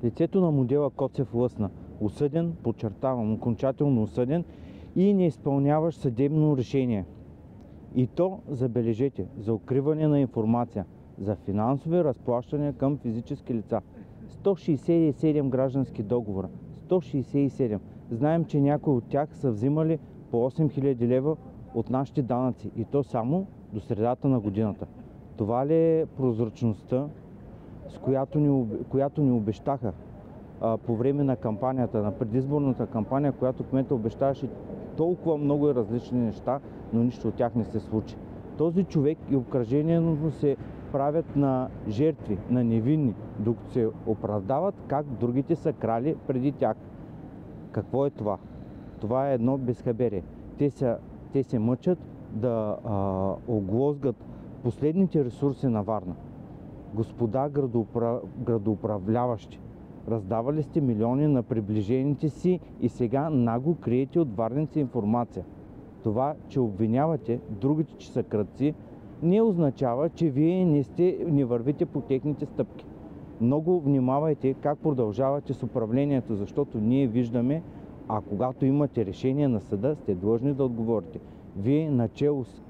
Лицето на модела Коцев лъсна. Осъден, подчертавам, окончателно осъден и не изпълняващ съдебно решение. И то, забележете, за укриване на информация, за финансови разплащания към физически лица. 167 граждански договора. 167. Знаем, че някои от тях са взимали по 8000 лева от нашите данъци. И то само до средата на годината. Това ли е прозрачността, с която ни обещаха по време на кампанията, на предизборната кампания, която кмета обещаваше толкова много и различни неща, но нищо от тях не се случи. Този човек и обкръжението се правят на жертви, на невинни, докато се оправдават как другите са крали преди тях. Какво е това? Това е едно безхаберие. Те се мъчат да оглозгат последните ресурси на Варна. Господа градоуправляващи, раздавали сте милиони на приближените си и сега нагло криете от варненци информация. Това, че обвинявате другите, че са крадци, не означава, че вие не вървите по техните стъпки. Много внимавайте как продължавате с управлението, защото ние виждаме, а когато имате решение на съда, сте длъжни да отговорите. Вие начело с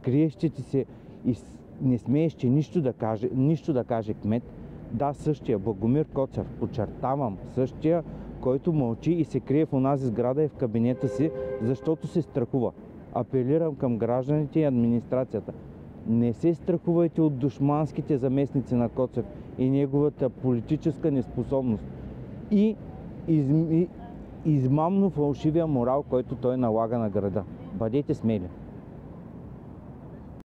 криещите се и не смеещи нищо да каже кмет. Да, същия Благомир Коцев, подчертавам, същия, който мълчи и се крие в онази сграда и в кабинета си, защото се страхува. Апелирам към гражданите и администрацията. Не се страхувайте от душманските заместници на Коцев и неговата политическа неспособност и измамно фалшивия морал, който той налага на града. Бъдете смели!